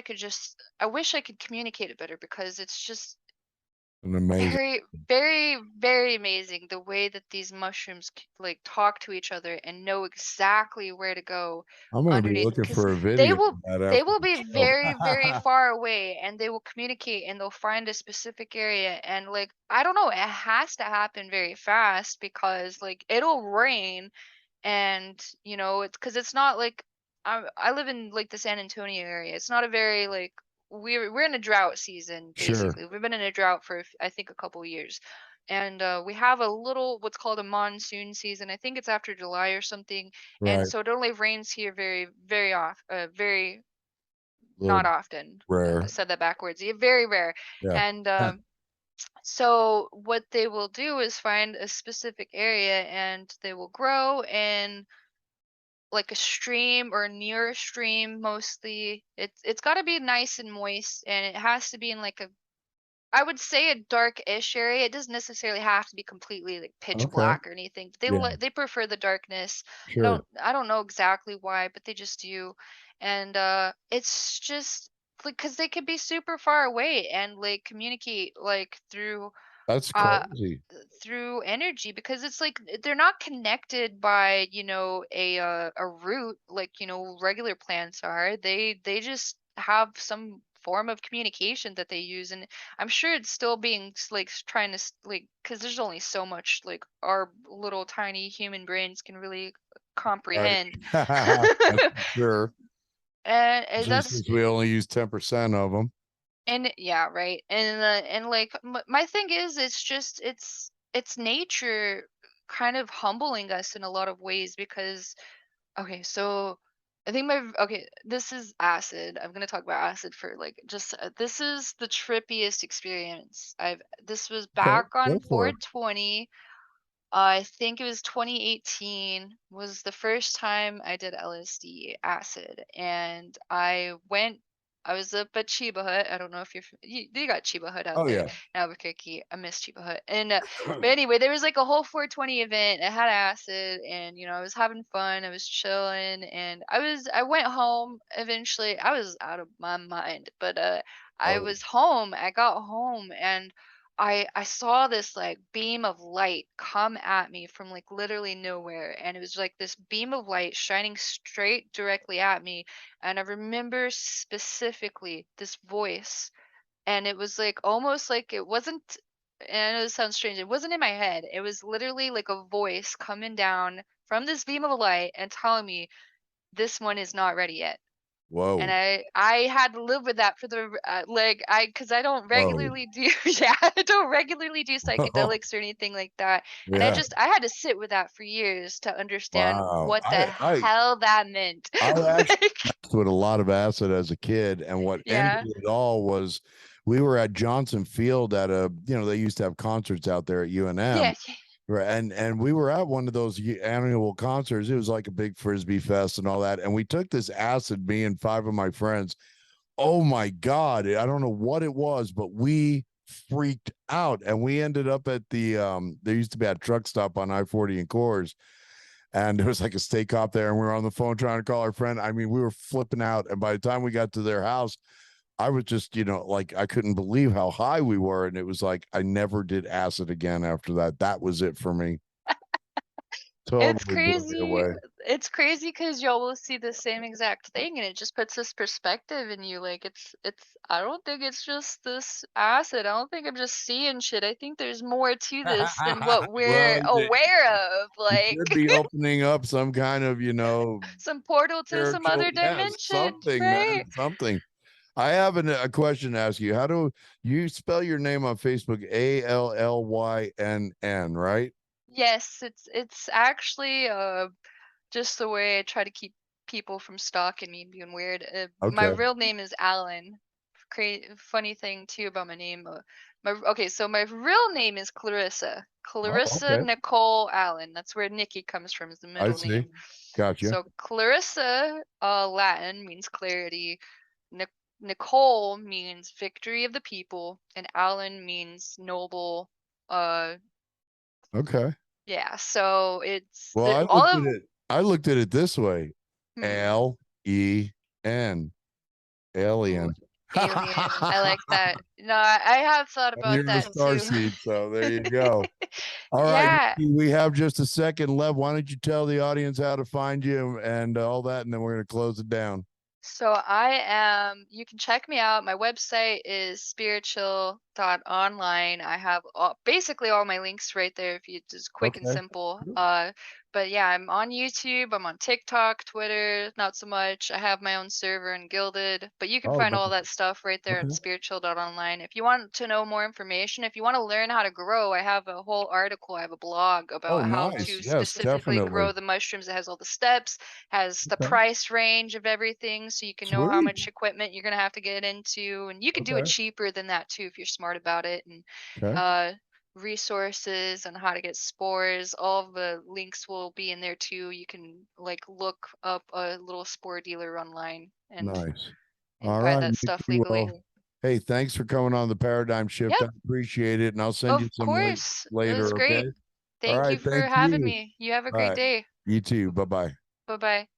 I could communicate it better because it's just An amazing. very, very, very amazing the way that these mushrooms like talk to each other and know exactly where to go I'm going to be underneath, looking because for a they video of will that they after will the be show. very, very far away and they will communicate and they'll find a specific area, and like I don't know, it has to happen very fast because like it'll rain, and it's because it's not like I live in like the San Antonio area. It's not a very like we're in a drought season Sure. basically. We've been in a drought for I think a couple years, and we have a little what's called a monsoon season. I think it's after July or something, and Right. so it only rains here very very very A not little often. I rare. said that backwards. Yeah, very rare, Yeah. and So what they will do is find a specific area and they will grow in like a stream or near a stream mostly. It's got to be nice and moist and it has to be in like a, I would say, a dark-ish area. It doesn't necessarily have to be completely like pitch Okay. black or anything. But Yeah. they prefer the darkness. Sure. I don't know exactly why, but they just do. And it's just like cuz they could be super far away and like communicate like That's uh crazy. through energy because it's like they're not connected by, you know, a root like, you know, regular plants are. They just have some form of communication that they use, and I'm sure it's still being trying to like because there's only so much like our little tiny human brains can really Right. comprehend. That's for sure. And Especially that's since we only use 10% of them. and yeah, right. And like my thing is, it's just it's nature kind of humbling us in a lot of ways because okay, so I think okay, this is acid. I'm gonna talk about acid for like just this is the trippiest experience I've. This was Okay. back Go on for it. 420. I think it was 2018 was the first time I did LSD acid, and I was up at Chiba Hut. I don't know if you got Chiba Hut out Oh, there yeah. in Albuquerque. I miss Chiba Hut. And but anyway, there was like a whole 420 event. It had acid, and you know I was having fun. I was chilling, and I went home eventually. I was out of my mind, but I Oh, was home. I got home, and I saw this like beam of light come at me from like literally nowhere, and it was like this beam of light shining straight directly at me, and I remember specifically this voice, and it was like almost like it wasn't, and I know this sounds strange, it wasn't in my head, it was literally like a voice coming down from this beam of light and telling me this one is not ready yet. And whoa. I had to live with that for like, because I don't Whoa. regularly do yeah, I don't regularly do psychedelics or anything like that, and Yeah. I had to sit with that for years to understand Wow. what the hell that meant. I actually Like messed with a lot of acid as a kid, and what ended yeah. it all was we were at Johnson Field at a, they used to have concerts out there at UNM. Yeah, yeah. Right. And we were at one of those annual concerts. It was like a big frisbee fest and all that. And we took this acid, me and five of my friends. Oh my God. I don't know what it was, but we freaked out. And we ended up at there used to be a truck stop on I-40 and Coors. And there was like a steak cop there, and we were on the phone trying to call our friend. I mean, we were flipping out. And by the time we got to their house, I was just, like I couldn't believe how high we were. And it was like I never did acid again after that. That was it for me. It's Totally blew me crazy. away. It's crazy because y'all will see the same exact thing, and it just puts this perspective in you. Like I don't think it's just this acid. I don't think I'm just seeing shit. I think there's more to this than what Well, we're aware of. you could Like be opening up some kind of, some portal to some spiritual, other yeah, dimension, something, man, right? something. I have a question to ask you. How do you spell your name on Facebook? Allynn, right? Yes, it's actually just the way I try to keep people from stalking me and being weird. My Okay. real name is Alan. Funny thing too about my name. Okay, so my real name is Clarissa. Oh, Clarissa okay. Nicole Allen. That's where Nikki comes from, is the I middle see. name. Gotcha. So Clarissa, Latin means clarity. Nic Nicole means victory of the people, and Allen means noble. Uh, Okay. yeah. So it's Well, the all of I looked at it this way. hmm. Alien. Ooh, Alien. alien. I like that. No, I have thought And about you're a that star too. seed, so there you go. All right, Yeah. Nikki, we have just a second left. Why don't you tell the audience how to find you and all that, and then we're going to close it down. So you can check me out. My website is spiritual.online. I have basically all my links right there if you just quick and Okay. simple. Cool. But yeah, I'm on YouTube, I'm on TikTok, Twitter, not so much. I have my own server in Gilded, but you can Oh, find all nice. that stuff right there at Okay. spiritual.online. If you want to know more information, if you want to learn how to grow, I have a whole article, I have a blog Oh, about how nice. to Yes, specifically grow definitely. the mushrooms. It has all the steps, has the Okay. price range of everything, so you can know how Sweet. much equipment you're going to have to get into, and you could do it Okay. cheaper than that too if you're smart about it. And Okay. uh resources on how to get spores. All of the links will be in there too. You can like look up a little spore dealer online Nice. and All buy right, that stuff Nikki. legally. Well, hey, thanks for coming on the paradigm shift. I Yep, appreciate it. And I'll send you of some links course. It was later. Okay. great. All Thank right. you for Thank having you. me. You have a All great right. day. You too. Bye bye. Bye bye.